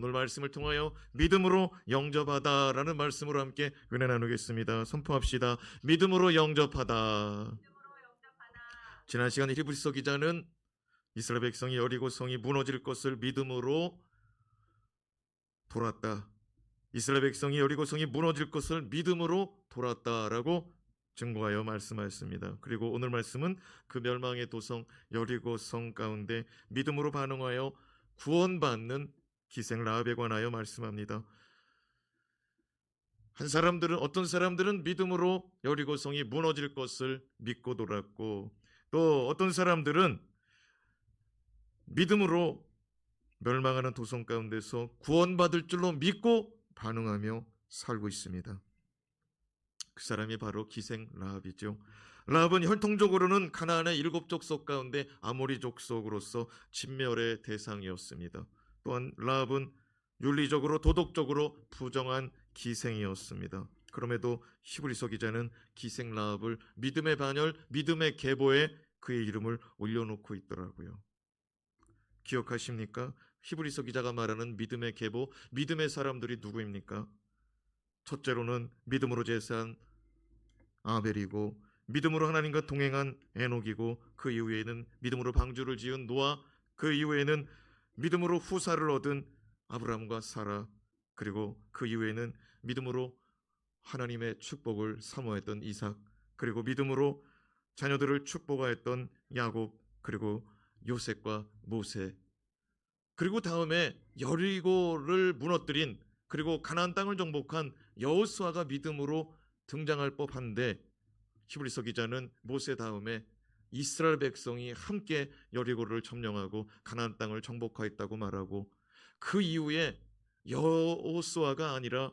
오늘 말씀을 통하여 믿음으로 영접하다라는 말씀으로 함께 은혜 나누겠습니다. 선포합시다. 믿음으로 영접하다. 지난 시간 히브리서 기자는 이스라엘 백성이 여리고성이 무너질 것을 믿음으로 돌았다. 이스라엘 백성이 여리고성이 무너질 것을 믿음으로 돌았다라고 증거하여 말씀하였습니다. 그리고 오늘 말씀은 그 멸망의 도성 여리고성 가운데 믿음으로 반응하여 구원받는 기생 라합에 관하여 말씀합니다. 어떤 사람들은 믿음으로 여리고성이 무너질 것을 믿고 돌았고, 또 어떤 사람들은 믿음으로 멸망하는 도성 가운데서 구원받을 줄로 믿고 반응하며 살고 있습니다. 그 사람이 바로 기생 라합이죠. 라합은 혈통적으로는 가나안의 7 족속 가운데 아모리 족속으로서 진멸의 대상이었습니다. 또한 라합은 윤리적으로 도덕적으로 부정한 기생이었습니다. 그럼에도 히브리서 기자는 기생 라합을 믿음의 반열, 믿음의 계보에 그의 이름을 올려놓고 있더라고요. 기억하십니까? 히브리서 기자가 말하는 믿음의 계보, 믿음의 사람들이 누구입니까? 첫째로는 믿음으로 제사한 아벨이고, 믿음으로 하나님과 동행한 에녹이고, 그 이후에는 믿음으로 방주를 지은 노아, 그 이후에는 믿음으로 후사를 얻은 아브라함과 사라, 그리고 그 이후에는 믿음으로 하나님의 축복을 사모했던 이삭, 그리고 믿음으로 자녀들을 축복하였던 야곱, 그리고 요셉과 모세, 그리고 다음에 여리고를 무너뜨린, 그리고 가나안 땅을 정복한 여호수아가 믿음으로 등장할 법한데, 히브리서 기자는 모세 다음에 이스라엘 백성이 함께 여리고를 점령하고 가나안 땅을 정복하였다고 말하고, 그 이후에 여호수아가 아니라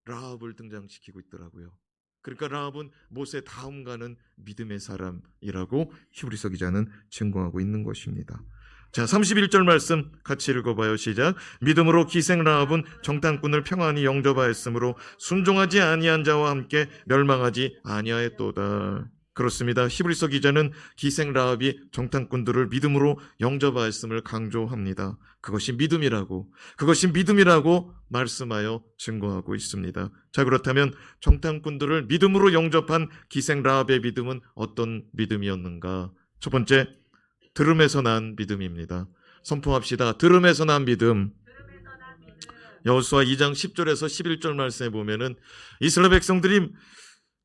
라합을 등장시키고 있더라고요. 그러니까 라합은 모세 다음 가는 믿음의 사람이라고 히브리서 기자는 증거하고 있는 것입니다. 자, 31절 말씀 같이 읽어봐요. 시작. 믿음으로 기생 라합은 정탐꾼을 평안히 영접하였으므로 순종하지 아니한 자와 함께 멸망하지 아니하였도다. 그렇습니다. 히브리서 기자는 기생 라합이 정탐꾼들을 믿음으로 영접하였음을 강조합니다. 그것이 믿음이라고 말씀하여 증거하고 있습니다. 자, 그렇다면 정탐꾼들을 믿음으로 영접한 기생 라합의 믿음은 어떤 믿음이었는가? 첫 번째, 들음에서 난 믿음입니다. 선포합시다. 들음에서 난 믿음. 여호수아 2장 10절에서 11절 말씀에 보면은 이스라엘 백성들이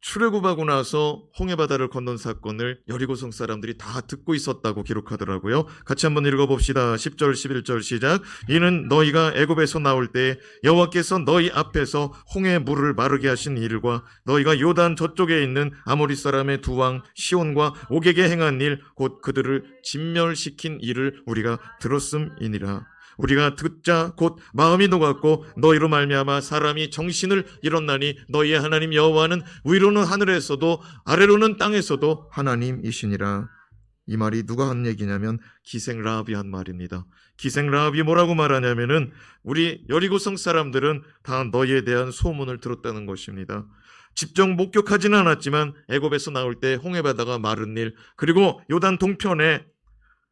출애굽하고 나서 홍해바다를 건넌 사건을 여리고성 사람들이 다 듣고 있었다고 기록하더라고요. 같이 한번 읽어봅시다. 10절 11절 시작. 이는 너희가 애굽에서 나올 때 여호와께서 너희 앞에서 홍해 물을 마르게 하신 일과 너희가 요단 저쪽에 있는 아모리 사람의 두 왕 시온과 옥에게 행한 일, 곧 그들을 진멸시킨 일을 우리가 들었음이니라. 우리가 듣자 곧 마음이 녹았고 너희로 말미암아 사람이 정신을 잃었나니 너희의 하나님 여호와는 위로는 하늘에서도 아래로는 땅에서도 하나님이시니라. 이 말이 누가 한 얘기냐면 기생 라합이 한 말입니다. 기생 라합이 뭐라고 말하냐면은 우리 여리고성 사람들은 다 너희에 대한 소문을 들었다는 것입니다. 직접 목격하지는 않았지만 애굽에서 나올 때 홍해바다가 마른 일, 그리고 요단 동편에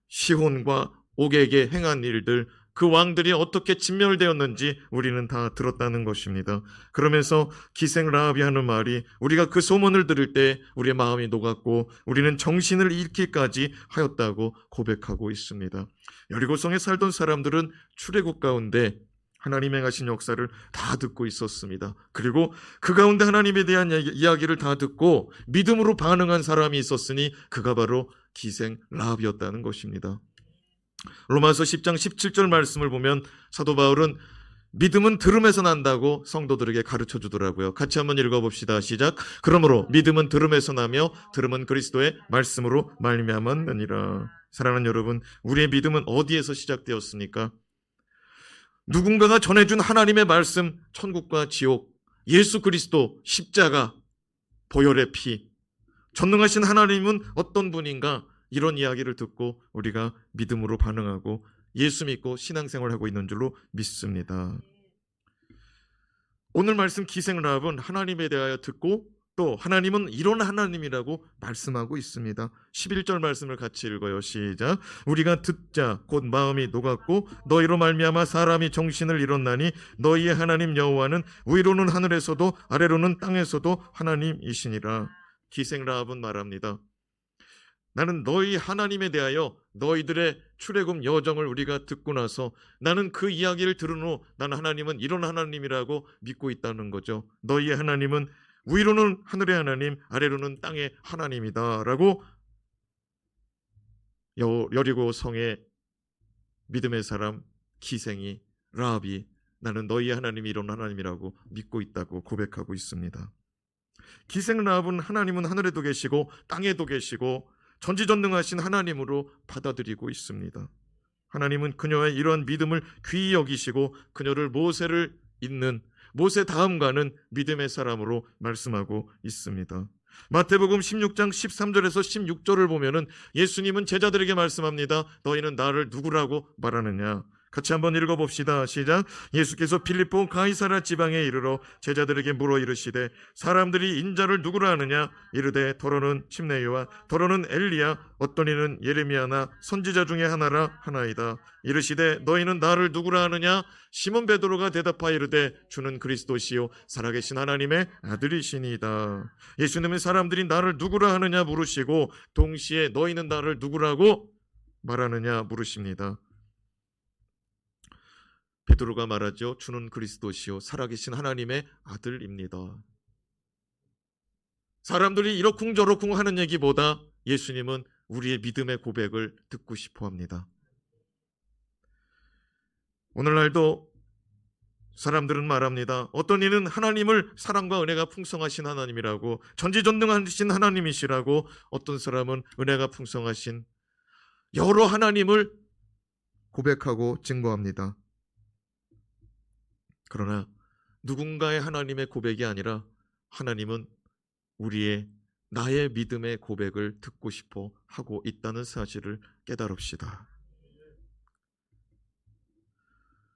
시혼과 옥에게 행한 일들, 그 왕들이 어떻게 진멸되었는지 우리는 다 들었다는 것입니다. 그러면서 기생 라합이 하는 말이 우리가 그 소문을 들을 때 우리의 마음이 녹았고 우리는 정신을 잃기까지 하였다고 고백하고 있습니다. 여리고성에 살던 사람들은 출애굽 가운데 하나님 행하신 역사를 다 듣고 있었습니다. 그리고 그 가운데 하나님에 대한 이야기를 다 듣고 믿음으로 반응한 사람이 있었으니 그가 바로 기생 라합이었다는 것입니다. 로마서 10장 17절 말씀을 보면 사도 바울은 믿음은 들음에서 난다고 성도들에게 가르쳐 주더라고요. 같이 한번 읽어봅시다. 시작. 그러므로 믿음은 들음에서 나며 들음은 그리스도의 말씀으로 말미암았느니라. 사랑하는 여러분, 우리의 믿음은 어디에서 시작되었습니까? 누군가가 전해준 하나님의 말씀, 천국과 지옥, 예수 그리스도, 십자가, 보혈의 피, 전능하신 하나님은 어떤 분인가? 이런 이야기를 듣고 우리가 믿음으로 반응하고 예수 믿고 신앙생활하고 있는 줄로 믿습니다. 오늘 말씀 기생 라합은 하나님에 대하여 듣고 또 하나님은 이런 하나님이라고 말씀하고 있습니다. 11절 말씀을 같이 읽어요. 시작. 우리가 듣자 곧 마음이 녹았고 너희로 말미암아 사람이 정신을 잃었나니 너희의 하나님 여호와는 위로는 하늘에서도 아래로는 땅에서도 하나님이시니라. 기생 라합은 말합니다. 나는 너희 하나님에 대하여 너희들의 출애굽 여정을 우리가 듣고 나서 나는 그 이야기를 들은 후 나는 하나님은 이런 하나님이라고 믿고 있다는 거죠. 너희의 하나님은 위로는 하늘의 하나님, 아래로는 땅의 하나님이다 라고 여리고 성의 믿음의 사람 기생이 라합이 나는 너희의 하나님이 이런 하나님이라고 믿고 있다고 고백하고 있습니다. 기생 라합은 하나님은 하늘에도 계시고 땅에도 계시고 전지전능하신 하나님으로 받아들이고 있습니다. 하나님은 그녀의 이러한 믿음을 귀히 여기시고 그녀를 모세를 잇는 모세 다음 가는 믿음의 사람으로 말씀하고 있습니다. 마태복음 16장 13절에서 16절을 보면은 예수님은 제자들에게 말씀합니다. 너희는 나를 누구라고 말하느냐? 같이 한번 읽어봅시다. 시작. 예수께서 빌립보 가이사랴 지방에 이르러 제자들에게 물어 이르시되 사람들이 인자를 누구라 하느냐? 이르되 더러는 침례요한 더러는 엘리야 어떤 이는 예레미야나 선지자 중에 하나라 하나이다. 이르시되 너희는 나를 누구라 하느냐? 시몬 베드로가 대답하여 이르되 주는 그리스도시요 살아계신 하나님의 아들이시니이다. 예수님은 사람들이 나를 누구라 하느냐 물으시고 동시에 너희는 나를 누구라고 말하느냐 물으십니다. 베드로가 말하죠. 주는 그리스도시요 살아계신 하나님의 아들입니다. 사람들이 이러쿵저러쿵 하는 얘기보다 예수님은 우리의 믿음의 고백을 듣고 싶어 합니다. 오늘날도 사람들은 말합니다. 어떤 이는 하나님을 사랑과 은혜가 풍성하신 하나님이라고 전지전능하신 하나님이시라고 어떤 사람은 은혜가 풍성하신 여러 하나님을 고백하고 증거합니다. 그러나 누군가의 하나님의 고백이 아니라 하나님은 나의 믿음의 고백을 듣고 싶어 하고 있다는 사실을 깨달읍시다.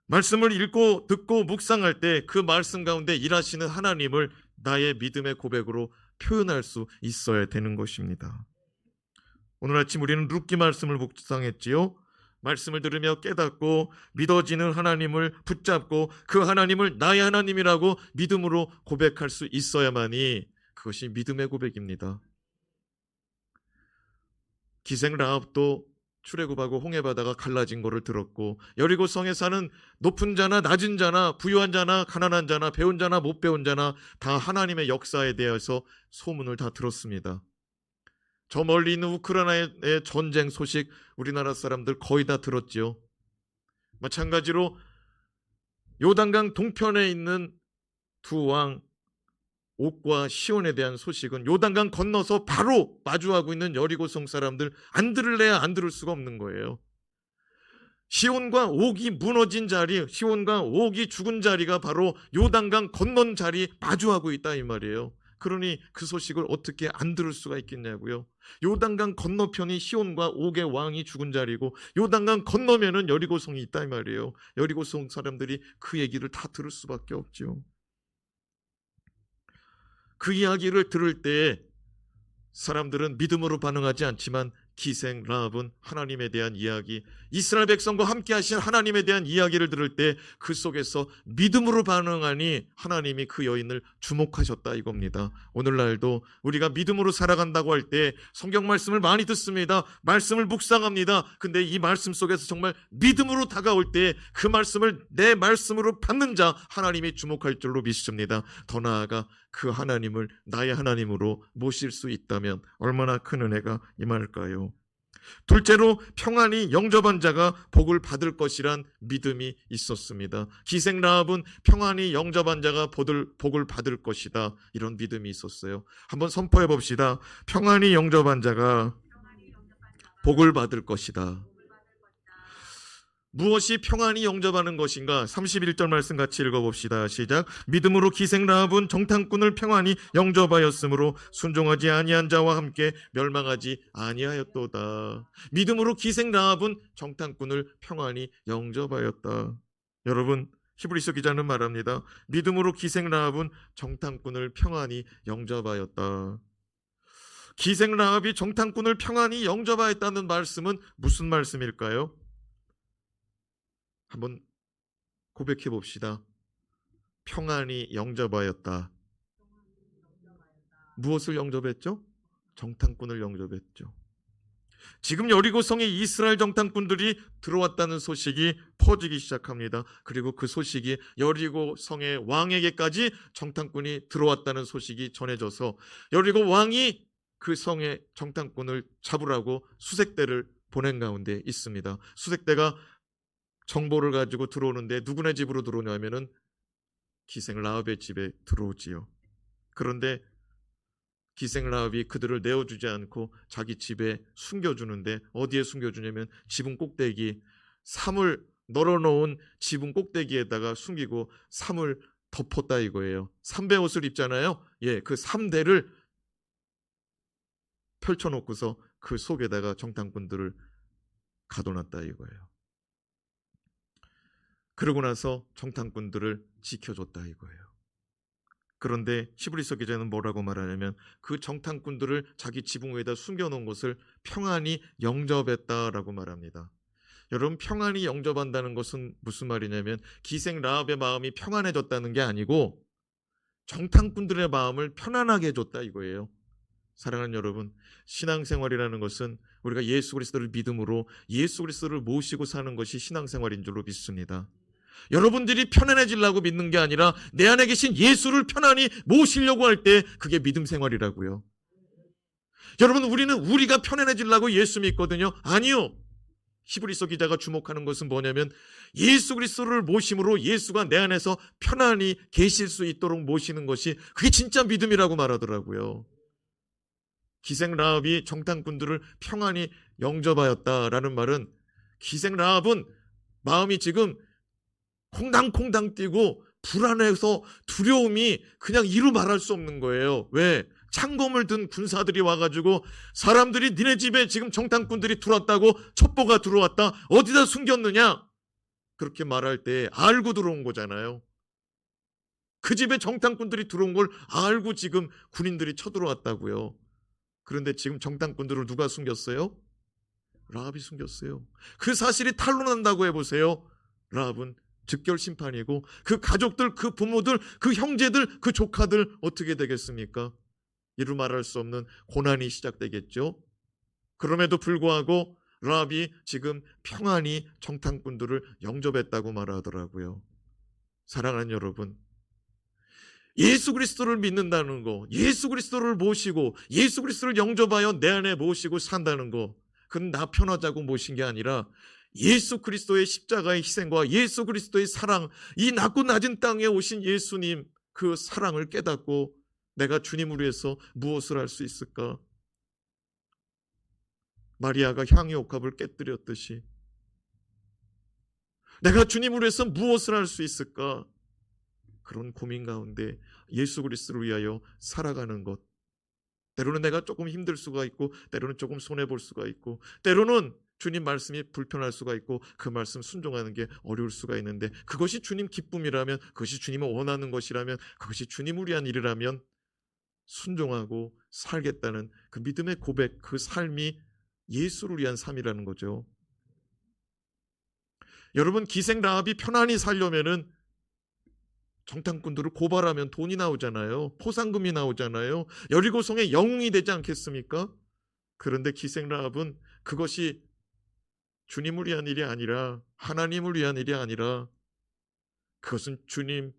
말씀을 읽고 듣고 묵상할 때 그 말씀 가운데 일하시는 하나님을 나의 믿음의 고백으로 표현할 수 있어야 되는 것입니다. 오늘 아침 우리는 룻기 말씀을 묵상했지요. 말씀을 들으며 깨닫고 믿어지는 하나님을 붙잡고 그 하나님을 나의 하나님이라고 믿음으로 고백할 수 있어야만이 그것이 믿음의 고백입니다. 기생 라합도 출애굽하고 홍해바다가 갈라진 것을 들었고 여리고 성에 사는 높은 자나 낮은 자나 부유한 자나 가난한 자나 배운 자나 못 배운 자나 다 하나님의 역사에 대해서 소문을 다 들었습니다. 저 멀리 있는 우크라이나의 전쟁 소식 우리나라 사람들 거의 다 들었지요. 마찬가지로 요단강 동편에 있는 두 왕 옥과 시온에 대한 소식은 요단강 건너서 바로 마주하고 있는 여리고성 사람들 안 들을래야 안 들을 수가 없는 거예요. 시온과 옥이 무너진 자리, 시온과 옥이 죽은 자리가 바로 요단강 건넌 자리 마주하고 있다 이 말이에요. 그러니 그 소식을 어떻게 안 들을 수가 있겠냐고요. 요단강 건너편이 시온과 옥의 왕이 죽은 자리고 요단강 건너면은 여리고성이 있다 이 말이에요. 여리고성 사람들이 그 얘기를 다 들을 수밖에 없죠. 그 이야기를 들을 때 사람들은 믿음으로 반응하지 않지만 기생 라합은 하나님에 대한 이야기, 이스라엘 백성과 함께 하신 하나님에 대한 이야기를 들을 때 그 속에서 믿음으로 반응하니 하나님이 그 여인을 주목하셨다 이겁니다. 오늘날도 우리가 믿음으로 살아간다고 할 때 성경 말씀을 많이 듣습니다. 말씀을 묵상합니다. 근데 이 말씀 속에서 정말 믿음으로 다가올 때 그 말씀을 내 말씀으로 받는 자 하나님이 주목할 줄로 믿습니다. 더 나아가 그 하나님을 나의 하나님으로 모실 수 있다면 얼마나 큰 은혜가 임할까요? 둘째로 평안히 영접한 자가 복을 받을 것이란 믿음이 있었습니다. 기생 라합은 평안히 영접한 자가 복을 받을 것이다 이런 믿음이 있었어요. 한번 선포해 봅시다. 평안히 영접한 자가 복을 받을 것이다. 무엇이 평안히 영접하는 것인가? 31절 말씀 같이 읽어봅시다. 시작. 믿음으로 기생 라합은 정탐꾼을 평안히 영접하였으므로 순종하지 아니한 자와 함께 멸망하지 아니하였도다. 믿음으로 기생 라합은 정탐꾼을 평안히 영접하였다. 여러분, 히브리서 기자는 말합니다. 믿음으로 기생 라합은 정탐꾼을 평안히 영접하였다. 기생 라합이 정탐꾼을 평안히 영접하였다는 말씀은 무슨 말씀일까요? 한번 고백해 봅시다. 평안히 영접하였다. 무엇을 영접했죠? 정탐꾼을 영접했죠. 지금 여리고성에 이스라엘 정탐꾼들이 들어왔다는 소식이 퍼지기 시작합니다. 그리고 그 소식이 여리고성의 왕에게까지 정탐꾼이 들어왔다는 소식이 전해져서 여리고 왕이 그 성에 정탐꾼을 잡으라고 수색대를 보낸 가운데 있습니다. 수색대가 정보를 가지고 들어오는데 누구네 집으로 들어오냐면은 기생 라합의 집에 들어오지요. 그런데 기생 라합이 그들을 내어주지 않고 자기 집에 숨겨주는데 어디에 숨겨주냐면 지붕 꼭대기, 삼을 널어놓은 지붕 꼭대기에다가 숨기고 삼을 덮었다 이거예요. 삼배 옷을 입잖아요. 예, 그 삼대를 펼쳐놓고서 그 속에다가 정탐꾼들을 가둬놨다 이거예요. 그러고 나서 정탐꾼들을 지켜줬다 이거예요. 그런데 히브리서 기자는 뭐라고 말하냐면 그 정탐꾼들을 자기 지붕 위에다 숨겨놓은 것을 평안히 영접했다라고 말합니다. 여러분, 평안히 영접한다는 것은 무슨 말이냐면 기생 라합의 마음이 평안해졌다는 게 아니고 정탐꾼들의 마음을 편안하게 해줬다 이거예요. 사랑하는 여러분, 신앙생활이라는 것은 우리가 예수 그리스도를 믿음으로 예수 그리스도를 모시고 사는 것이 신앙생활인 줄로 믿습니다. 여러분들이 편안해지려고 믿는 게 아니라 내 안에 계신 예수를 편안히 모시려고 할 때 그게 믿음 생활이라고요. 여러분, 우리는 우리가 편안해지려고 예수 믿거든요. 아니요. 히브리서 기자가 주목하는 것은 뭐냐면 예수 그리스도를 모심으로 예수가 내 안에서 편안히 계실 수 있도록 모시는 것이 그게 진짜 믿음이라고 말하더라고요. 기생 라합이 정탐꾼들을 평안히 영접하였다라는 말은 기생 라합은 마음이 지금 콩당콩당 뛰고 불안해서 두려움이 그냥 이루 말할 수 없는 거예요. 왜? 창검을 든 군사들이 와가지고 사람들이 니네 집에 지금 정탐꾼들이 들어왔다고 첩보가 들어왔다. 어디다 숨겼느냐? 그렇게 말할 때 알고 들어온 거잖아요. 그 집에 정탐꾼들이 들어온 걸 알고 지금 군인들이 쳐들어왔다고요. 그런데 지금 정탐꾼들을 누가 숨겼어요? 라합이 숨겼어요. 그 사실이 탄로난다고 해보세요. 라합은 즉결 심판이고 그 가족들, 그 부모들, 그 형제들, 그 조카들 어떻게 되겠습니까? 이루 말할 수 없는 고난이 시작되겠죠. 그럼에도 불구하고 라합이 지금 평안히 정탐꾼들을 영접했다고 말하더라고요. 사랑하는 여러분, 예수 그리스도를 믿는다는 거, 예수 그리스도를 모시고 예수 그리스도를 영접하여 내 안에 모시고 산다는 거, 그건 나 편하자고 모신 게 아니라 예수 그리스도의 십자가의 희생과 예수 그리스도의 사랑, 이 낮고 낮은 땅에 오신 예수님 그 사랑을 깨닫고 내가 주님을 위해서 무엇을 할 수 있을까? 마리아가 향유 옥합을 깨뜨렸듯이 내가 주님을 위해서 무엇을 할 수 있을까? 그런 고민 가운데 예수 그리스도를 위하여 살아가는 것, 때로는 내가 조금 힘들 수가 있고 때로는 조금 손해볼 수가 있고 때로는 주님 말씀이 불편할 수가 있고 그 말씀 순종하는 게 어려울 수가 있는데 그것이 주님 기쁨이라면, 그것이 주님을 원하는 것이라면, 그것이 주님을 위한 일이라면 순종하고 살겠다는 그 믿음의 고백, 그 삶이 예수를 위한 삶이라는 거죠. 여러분, 기생 라합이 편안히 살려면은 정탐꾼들을 고발하면 돈이 나오잖아요. 포상금이 나오잖아요. 여리고성의 영웅이 되지 않겠습니까? 그런데 기생 라합은 그것이 주님을 위한 일이 아니라, 하나님을 위한 일이 아니라 그것은 주님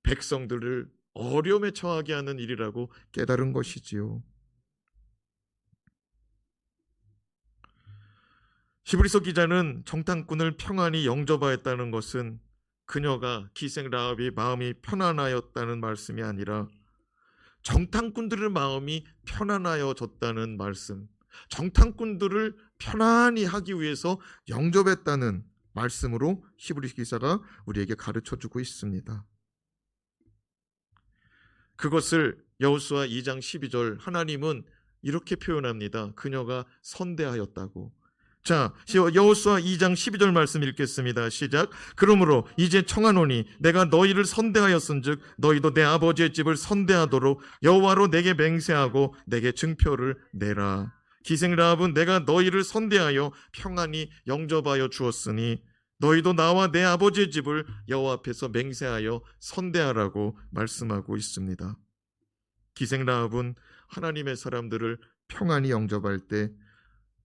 백성들을 어려움에 처하게 하는 일이라고 깨달은 것이지요. 히브리서 기자는 정탐꾼을 평안히 영접하였다는 것은 그녀가, 기생 라합이 마음이 편안하였다는 말씀이 아니라 정탐꾼들의 마음이 편안하여졌다는 말씀, 정탐꾼들을 편안히 하기 위해서 영접했다는 말씀으로 히브리 기자가 우리에게 가르쳐주고 있습니다. 그것을 여호수아 2장 12절 하나님은 이렇게 표현합니다. 그녀가 선대하였다고. 자, 여호수아 2장 12절 말씀 읽겠습니다. 시작. 그러므로 이제 청하노니 내가 너희를 선대하였은즉 너희도 내 아버지의 집을 선대하도록 여호와로 내게 맹세하고 내게 증표를 내라. 기생 라합은 내가 너희를 선대하여 평안히 영접하여 주었으니 너희도 나와 내 아버지의 집을 여호와 앞에서 맹세하여 선대하라고 말씀하고 있습니다. 기생 라합은 하나님의 사람들을 평안히 영접할 때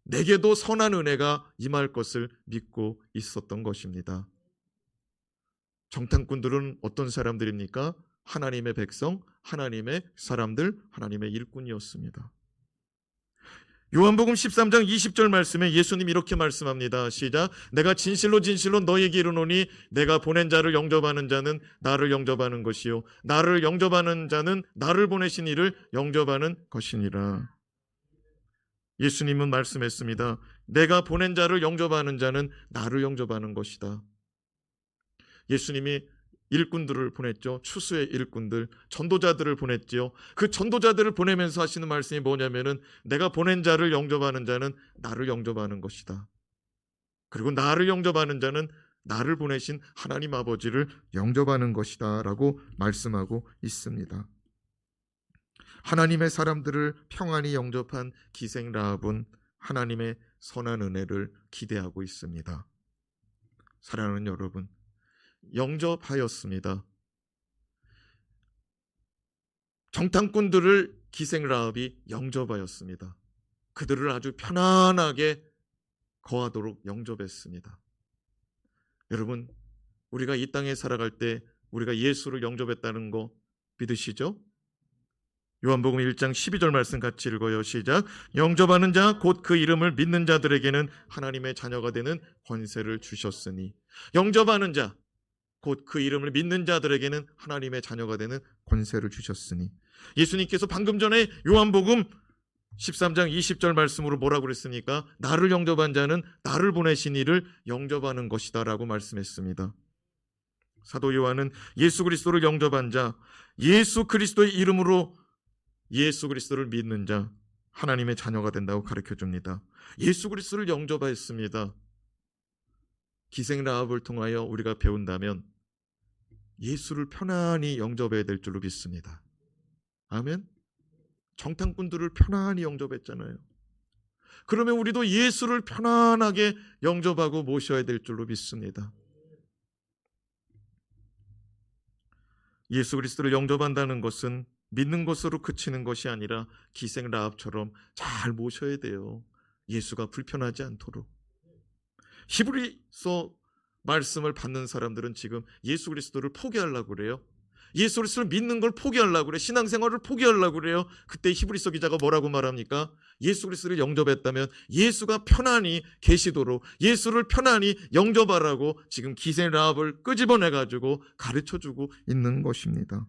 내게도 선한 은혜가 임할 것을 믿고 있었던 것입니다. 정탐꾼들은 어떤 사람들입니까? 하나님의 백성, 하나님의 사람들, 하나님의 일꾼이었습니다. 요한복음 13장 20절 말씀에 예수님이 이렇게 말씀합니다. 시작. 내가 진실로 진실로 너희에게 이르노니 내가 보낸 자를 영접하는 자는 나를 영접하는 것이요 나를 영접하는 자는 나를 보내신 이를 영접하는 것이니라. 예수님은 말씀했습니다. 내가 보낸 자를 영접하는 자는 나를 영접하는 것이다. 예수님이 일꾼들을 보냈죠. 추수의 일꾼들, 전도자들을 보냈지요. 그 전도자들을 보내면서 하시는 말씀이 뭐냐면은 내가 보낸 자를 영접하는 자는 나를 영접하는 것이다. 그리고 나를 영접하는 자는 나를 보내신 하나님 아버지를 영접하는 것이다 라고 말씀하고 있습니다. 하나님의 사람들을 평안히 영접한 기생 라합은 하나님의 선한 은혜를 기대하고 있습니다. 사랑하는 여러분, 영접하였습니다. 정탐꾼들을 기생 라합이 영접하였습니다. 그들을 아주 편안하게 거하도록 영접했습니다. 여러분, 우리가 이 땅에 살아갈 때 우리가 예수를 영접했다는 거 믿으시죠? 요한복음 1장 12절 말씀 같이 읽어요. 시작. 영접하는 자 곧 그 이름을 믿는 자들에게는 하나님의 자녀가 되는 권세를 주셨으니. 영접하는 자 곧 그 이름을 믿는 자들에게는 하나님의 자녀가 되는 권세를 주셨으니. 예수님께서 방금 전에 요한복음 13장 20절 말씀으로 뭐라고 그랬습니까? 나를 영접한 자는 나를 보내신 이를 영접하는 것이다 라고 말씀했습니다. 사도 요한은 예수 그리스도를 영접한 자, 예수 그리스도의 이름으로 예수 그리스도를 믿는 자, 하나님의 자녀가 된다고 가르쳐줍니다. 예수 그리스도를 영접하였습니다. 기생 라합을 통하여 우리가 배운다면 예수를 편안히 영접해야 될 줄로 믿습니다. 아멘. 정탐꾼들을 편안히 영접했잖아요. 그러면 우리도 예수를 편안하게 영접하고 모셔야 될 줄로 믿습니다. 예수 그리스도를 영접한다는 것은 믿는 것으로 그치는 것이 아니라 기생 라합처럼 잘 모셔야 돼요. 예수가 불편하지 않도록. 히브리서 말씀을 받는 사람들은 지금 예수 그리스도를 포기하려고 그래요. 예수 그리스도를 믿는 걸 포기하려고 그래. 신앙생활을 포기하려고 그래요. 그때 히브리서 기자가 뭐라고 말합니까? 예수 그리스도를 영접했다면 예수가 편안히 계시도록 예수를 편안히 영접하라고 지금 기생 라합을 끄집어내가지고 가르쳐주고 있는 것입니다.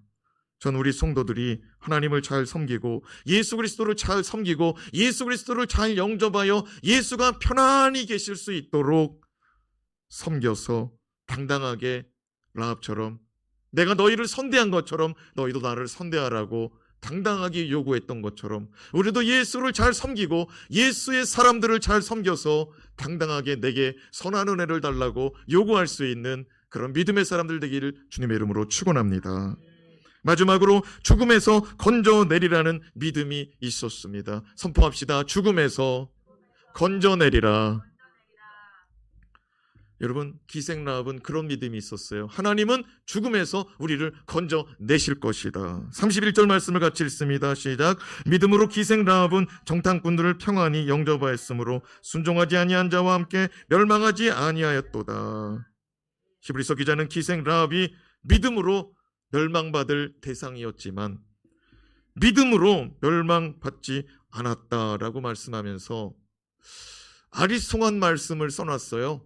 전 우리 성도들이 하나님을 잘 섬기고 예수 그리스도를 잘 섬기고 예수 그리스도를 잘 영접하여 예수가 편안히 계실 수 있도록 섬겨서 당당하게 라합처럼 내가 너희를 선대한 것처럼 너희도 나를 선대하라고 당당하게 요구했던 것처럼 우리도 예수를 잘 섬기고 예수의 사람들을 잘 섬겨서 당당하게 내게 선한 은혜를 달라고 요구할 수 있는 그런 믿음의 사람들 되기를 주님의 이름으로 축원합니다. 마지막으로 죽음에서 건져내리라는 믿음이 있었습니다. 선포합시다. 죽음에서 건져내리라. 여러분, 기생 라합은 그런 믿음이 있었어요. 하나님은 죽음에서 우리를 건져내실 것이다. 31절 말씀을 같이 읽습니다. 시작. 믿음으로 기생 라합은 정탐꾼들을 평안히 영접하였으므로 순종하지 아니한 자와 함께 멸망하지 아니하였도다. 히브리서 기자는 기생 라합이 믿음으로 멸망받을 대상이었지만 믿음으로 멸망받지 않았다라고 말씀하면서 아리송한 말씀을 써놨어요.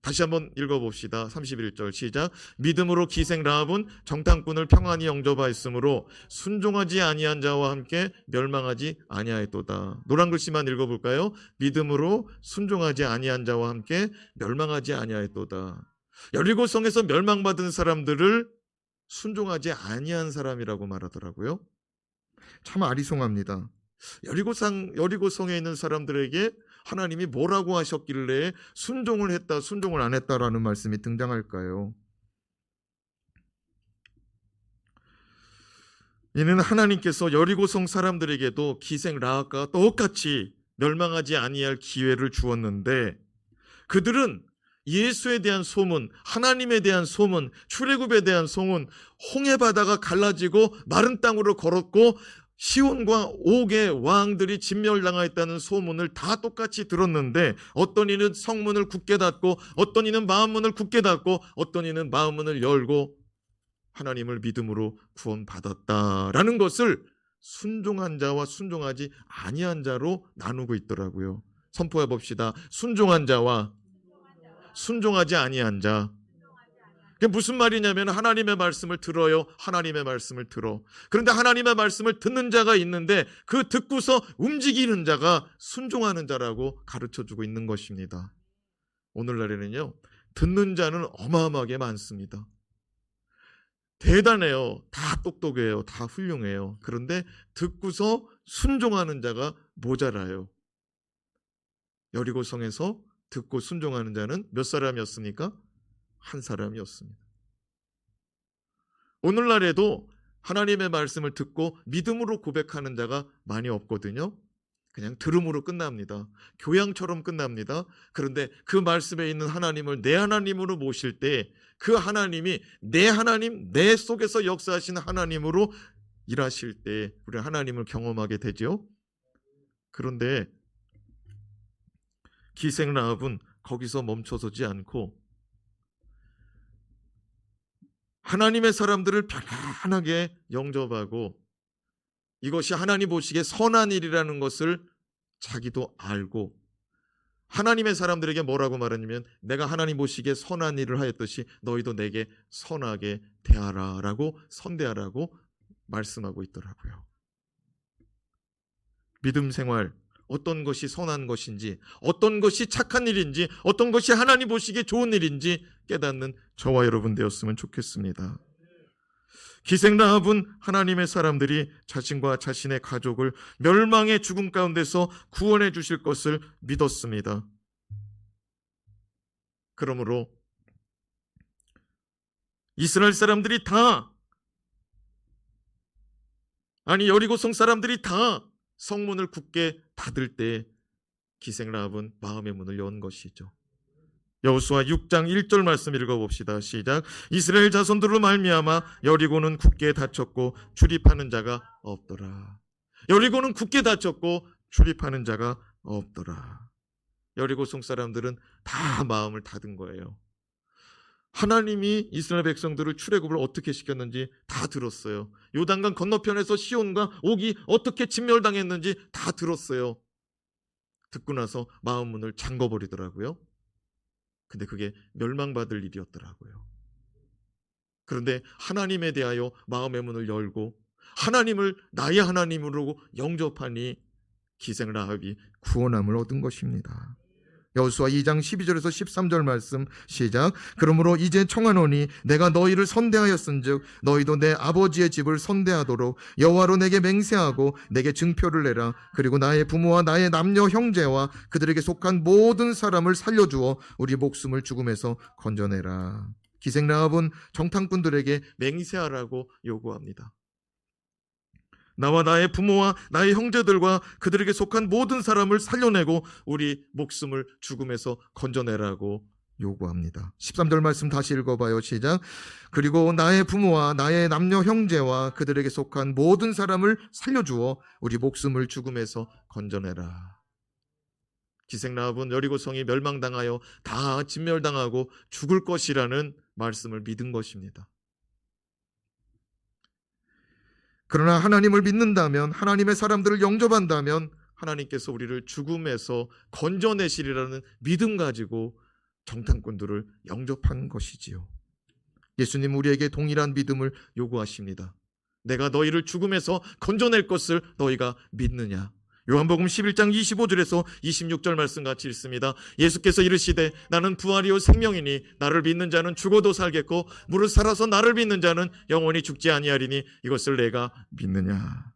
다시 한번 읽어봅시다. 31절 시작. 믿음으로 기생 라합은 정탐꾼을 평안히 영접하였으므로 순종하지 아니한 자와 함께 멸망하지 아니하였도다. 노란 글씨만 읽어볼까요? 믿음으로 순종하지 아니한 자와 함께 멸망하지 아니하였도다. 여리고성에서 멸망받은 사람들을 순종하지 아니한 사람이라고 말하더라고요. 참 아리송합니다. 여리고성에 있는 사람들에게 하나님이 뭐라고 하셨길래 순종을 했다, 순종을 안 했다라는 말씀이 등장할까요? 이는 하나님께서 여리고성 사람들에게도 기생 라합과 똑같이 멸망하지 아니할 기회를 주었는데, 그들은 예수에 대한 소문, 하나님에 대한 소문, 출애굽에 대한 소문, 홍해 바다가 갈라지고 마른 땅으로 걸었고 시온과 옥의 왕들이 진멸당하였다는 소문을 다 똑같이 들었는데, 어떤 이는 성문을 굳게 닫고, 어떤 이는 마음문을 굳게 닫고, 어떤 이는 마음문을 열고 하나님을 믿음으로 구원받았다라는 것을 순종한 자와 순종하지 아니한 자로 나누고 있더라고요. 선포해 봅시다. 순종한 자와 순종하지 아니한 자. 그게 무슨 말이냐면, 하나님의 말씀을 들어요. 하나님의 말씀을 들어. 그런데 하나님의 말씀을 듣는 자가 있는데, 그 듣고서 움직이는 자가 순종하는 자라고 가르쳐주고 있는 것입니다. 오늘날에는요, 듣는 자는 어마어마하게 많습니다. 대단해요. 다 똑똑해요. 다 훌륭해요. 그런데 듣고서 순종하는 자가 모자라요. 여리고성에서 듣고 순종하는 자는 몇 사람이었습니까? 한 사람이었습니다. 오늘날에도 하나님의 말씀을 듣고 믿음으로 고백하는 자가 많이 없거든요. 그냥 들음으로 끝납니다. 교양처럼 끝납니다. 그런데 그 말씀에 있는 하나님을 내 하나님으로 모실 때, 그 하나님이 내 하나님, 내 속에서 역사하시는 하나님으로 일하실 때 우리 하나님을 경험하게 되죠. 그런데 기생 라합은 거기서 멈춰서지 않고 하나님의 사람들을 편안하게 영접하고, 이것이 하나님 보시기에 선한 일이라는 것을 자기도 알고, 하나님의 사람들에게 뭐라고 말하냐면, 내가 하나님 보시기에 선한 일을 하였듯이 너희도 내게 선하게 대하라라고, 선대하라고 말씀하고 있더라고요. 믿음 생활, 어떤 것이 선한 것인지, 어떤 것이 착한 일인지, 어떤 것이 하나님 보시기에 좋은 일인지 깨닫는 저와 여러분 되었으면 좋겠습니다. 기생 라합은 하나님의 사람들이 자신과 자신의 가족을 멸망의 죽음 가운데서 구원해 주실 것을 믿었습니다. 그러므로 이스라엘 사람들이 다, 아니 여리고성 사람들이 다 성문을 굳게 닫을 때 기생 라합은 마음의 문을 연 것이죠. 여호수아 6장 1절 말씀 읽어봅시다. 시작. 이스라엘 자손들로 말미암아 여리고는 굳게 닫혔고 출입하는 자가 없더라. 여리고는 굳게 닫혔고 출입하는 자가 없더라. 여리고성 사람들은 다 마음을 닫은 거예요. 하나님이 이스라엘 백성들을 출애굽을 어떻게 시켰는지 다 들었어요. 요단강 건너편에서 시온과 옥이 어떻게 진멸당했는지 다 들었어요. 듣고 나서 마음 문을 잠궈버리더라고요. 근데 그게 멸망받을 일이었더라고요. 그런데 하나님에 대하여 마음의 문을 열고 하나님을 나의 하나님으로 영접하니 기생 라합이 구원함을 얻은 것입니다. 여호수아 2장 12절에서 13절 말씀 시작. 그러므로 이제 청하노니 내가 너희를 선대하였은즉 너희도 내 아버지의 집을 선대하도록 여호와로 내게 맹세하고 내게 증표를 내라. 그리고 나의 부모와 나의 남녀 형제와 그들에게 속한 모든 사람을 살려주어 우리 목숨을 죽음에서 건져내라. 기생 라합은 정탐꾼들에게 맹세하라고 요구합니다. 나와 나의 부모와 나의 형제들과 그들에게 속한 모든 사람을 살려내고 우리 목숨을 죽음에서 건져내라고 요구합니다. 13절 말씀 다시 읽어봐요. 시작. 그리고 나의 부모와 나의 남녀 형제와 그들에게 속한 모든 사람을 살려주어 우리 목숨을 죽음에서 건져내라. 기생 라합은 여리고성이 멸망당하여 다 진멸당하고 죽을 것이라는 말씀을 믿은 것입니다. 그러나 하나님을 믿는다면, 하나님의 사람들을 영접한다면 하나님께서 우리를 죽음에서 건져내시리라는 믿음 가지고 정탐꾼들을 영접한 것이지요. 예수님 우리에게 동일한 믿음을 요구하십니다. 내가 너희를 죽음에서 건져낼 것을 너희가 믿느냐? 요한복음 11장 25절에서 26절 말씀 같이 읽습니다. 예수께서 이르시되 나는 부활이요 생명이니 나를 믿는 자는 죽어도 살겠고 무릇 살아서 나를 믿는 자는 영원히 죽지 아니하리니 이것을 내가 믿느냐?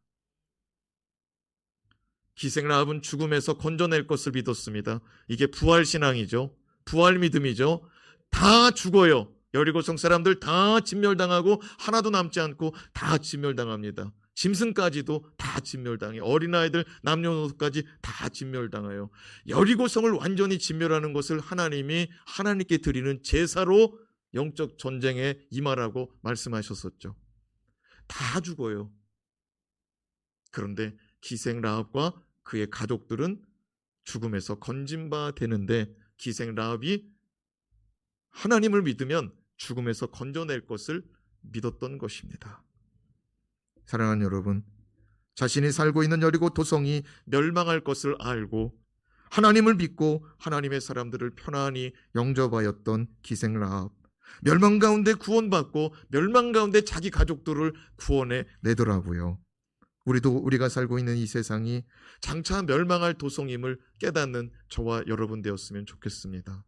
기생 라합은 죽음에서 건져낼 것을 믿었습니다. 이게 부활신앙이죠. 부활 믿음이죠. 다 죽어요. 여리고성 사람들 다 진멸당하고 하나도 남지 않고 다 진멸당합니다. 짐승까지도 다 진멸당해요. 어린아이들 남녀노소까지 다 진멸당해요. 여리고성을 완전히 진멸하는 것을 하나님이 하나님께 드리는 제사로 영적 전쟁에 임하라고 말씀하셨었죠. 다 죽어요. 그런데 기생 라합과 그의 가족들은 죽음에서 건진 바 되는데 기생 라합이 하나님을 믿으면 죽음에서 건져낼 것을 믿었던 것입니다. 사랑하는 여러분, 자신이 살고 있는 여리고 도성이 멸망할 것을 알고 하나님을 믿고 하나님의 사람들을 편안히 영접하였던 기생 라합, 멸망 가운데 구원받고 멸망 가운데 자기 가족들을 구원해 내더라고요. 우리가 살고 있는 이 세상이 장차 멸망할 도성임을 깨닫는 저와 여러분 되었으면 좋겠습니다.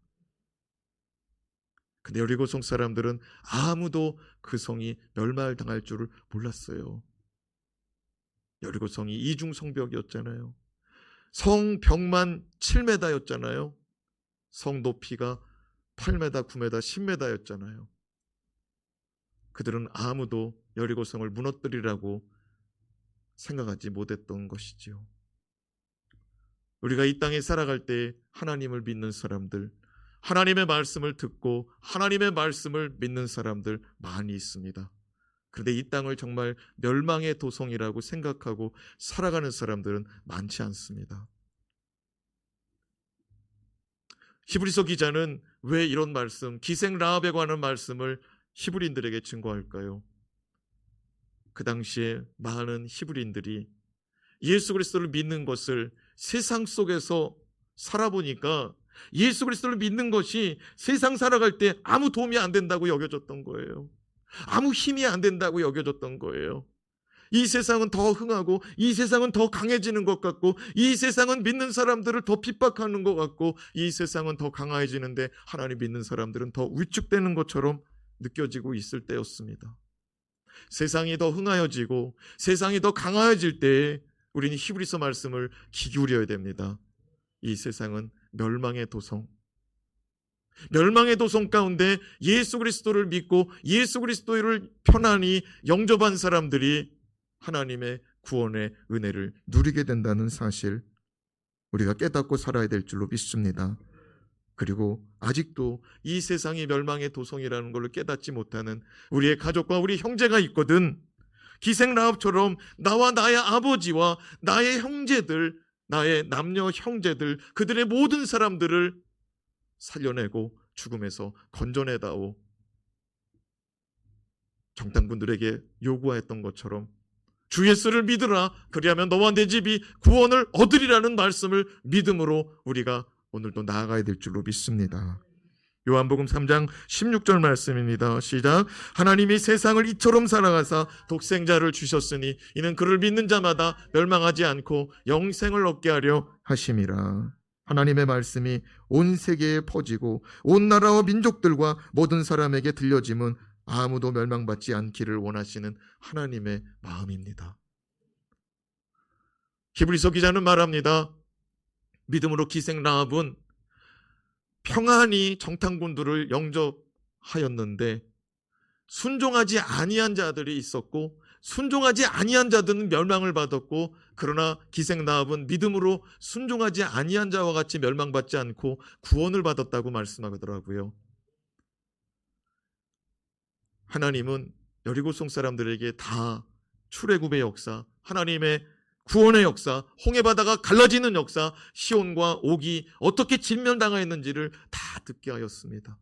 근데 여리고성 사람들은 아무도 그 성이 멸망당할 줄을 몰랐어요. 여리고성이 이중 성벽이었잖아요. 성 벽만 7m였잖아요. 성 높이가 8m, 9m, 10m였잖아요. 그들은 아무도 여리고성을 무너뜨리라고 생각하지 못했던 것이지요. 우리가 이 땅에 살아갈 때 하나님을 믿는 사람들, 하나님의 말씀을 듣고 하나님의 말씀을 믿는 사람들 많이 있습니다. 그런데 이 땅을 정말 멸망의 도성이라고 생각하고 살아가는 사람들은 많지 않습니다. 히브리서 기자는 왜 이런 말씀, 기생 라합에 관한 말씀을 히브리인들에게 증거할까요? 그 당시에 많은 히브리인들이 예수 그리스도를 믿는 것을 세상 속에서 살아보니까 예수 그리스도를 믿는 것이 세상 살아갈 때 아무 도움이 안 된다고 여겨졌던 거예요. 아무 힘이 안 된다고 여겨졌던 거예요. 이 세상은 더 흥하고 이 세상은 더 강해지는 것 같고 이 세상은 믿는 사람들을 더 핍박하는 것 같고 이 세상은 더 강해지는데 하나님 믿는 사람들은 더 위축되는 것처럼 느껴지고 있을 때였습니다. 세상이 더 흥하여지고 세상이 더 강해질 때에 우리는 히브리서 말씀을 귀 기울여야 됩니다. 이 세상은 멸망의 도성, 멸망의 도성 가운데 예수 그리스도를 믿고 예수 그리스도를 편안히 영접한 사람들이 하나님의 구원의 은혜를 누리게 된다는 사실, 우리가 깨닫고 살아야 될 줄로 믿습니다. 그리고 아직도 이 세상이 멸망의 도성이라는 걸 깨닫지 못하는 우리의 가족과 우리 형제가 있거든. 기생 라합처럼 나와 나의 아버지와 나의 형제들, 나의 남녀 형제들, 그들의 모든 사람들을 살려내고 죽음에서 건져내다오. 정탐꾼들에게 요구하였던 것처럼 주 예수를 믿으라. 그리하면 너와 내 집이 구원을 얻으리라는 말씀을 믿음으로 우리가 오늘도 나아가야 될 줄로 믿습니다. 요한복음 3장 16절 말씀입니다. 시작. 하나님이 세상을 이처럼 사랑하사 독생자를 주셨으니 이는 그를 믿는 자마다 멸망하지 않고 영생을 얻게 하려 하심이라. 하나님의 말씀이 온 세계에 퍼지고 온 나라와 민족들과 모든 사람에게 들려짐은 아무도 멸망받지 않기를 원하시는 하나님의 마음입니다. 히브리서 기자는 말합니다. 믿음으로 기생 라합은 평안히 정탐꾼들을 영접하였는데 순종하지 아니한 자들이 있었고 순종하지 아니한 자들은 멸망을 받았고 그러나 기생 라합은 믿음으로 순종하지 아니한 자와 같이 멸망받지 않고 구원을 받았다고 말씀하더라고요. 하나님은 여리고성 사람들에게 다 출애굽의 역사, 하나님의 구원의 역사, 홍해바다가 갈라지는 역사, 시온과 옥이 어떻게 진멸당하였는지를 다 듣게 하였습니다.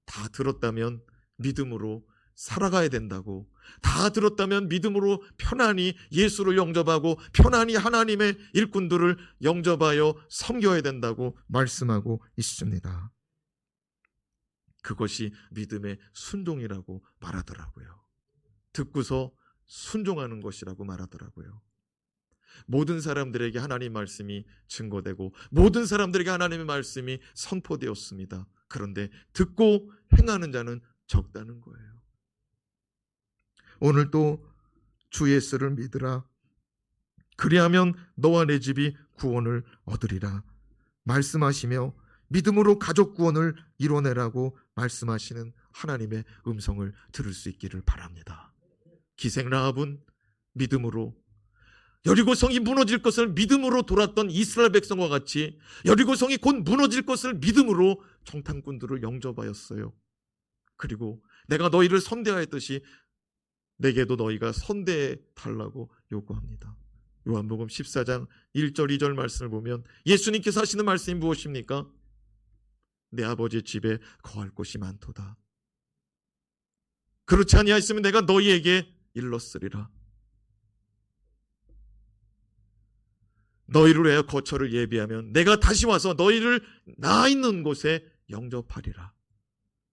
다 들었다면 믿음으로 살아가야 된다고, 다 들었다면 믿음으로 편안히 예수를 영접하고 편안히 하나님의 일꾼들을 영접하여 섬겨야 된다고 말씀하고 있습니다. 그것이 믿음의 순종이라고 말하더라고요. 듣고서 순종하는 것이라고 말하더라고요. 모든 사람들에게 하나님 말씀이 증거되고 모든 사람들에게 하나님의 말씀이 선포되었습니다. 그런데 듣고 행하는 자는 적다는 거예요. 오늘도 주 예수를 믿으라. 그리하면 너와 내 집이 구원을 얻으리라 말씀하시며 믿음으로 가족 구원을 이뤄내라고 말씀하시는 하나님의 음성을 들을 수 있기를 바랍니다. 기생 라합은 믿음으로 여리고성이 무너질 것을 믿음으로 돌았던 이스라엘 백성과 같이 여리고성이 곧 무너질 것을 믿음으로 정탐꾼들을 영접하였어요. 그리고 내가 너희를 선대하였듯이 내게도 너희가 선대해 달라고 요구합니다. 요한복음 14장 1절 2절 말씀을 보면 예수님께서 하시는 말씀이 무엇입니까? 내 아버지의 집에 거할 곳이 많도다. 그렇지 아니하였으면 내가 너희에게 일렀으리라. 너희를 위하여 거처를 예비하면 내가 다시 와서 너희를 나 있는 곳에 영접하리라.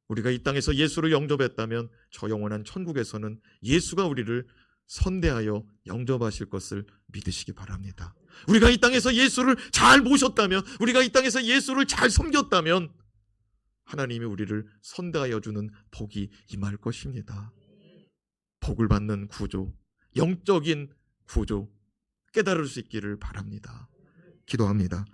우리가 이 땅에서 예수를 영접했다면 저 영원한 천국에서는 예수가 우리를 선대하여 영접하실 것을 믿으시기 바랍니다. 우리가 이 땅에서 예수를 잘 모셨다면, 우리가 이 땅에서 예수를 잘 섬겼다면 하나님이 우리를 선대하여 주는 복이 임할 것입니다. 복을 받는 구조, 영적인 구조 깨달을 수 있기를 바랍니다. 기도합니다.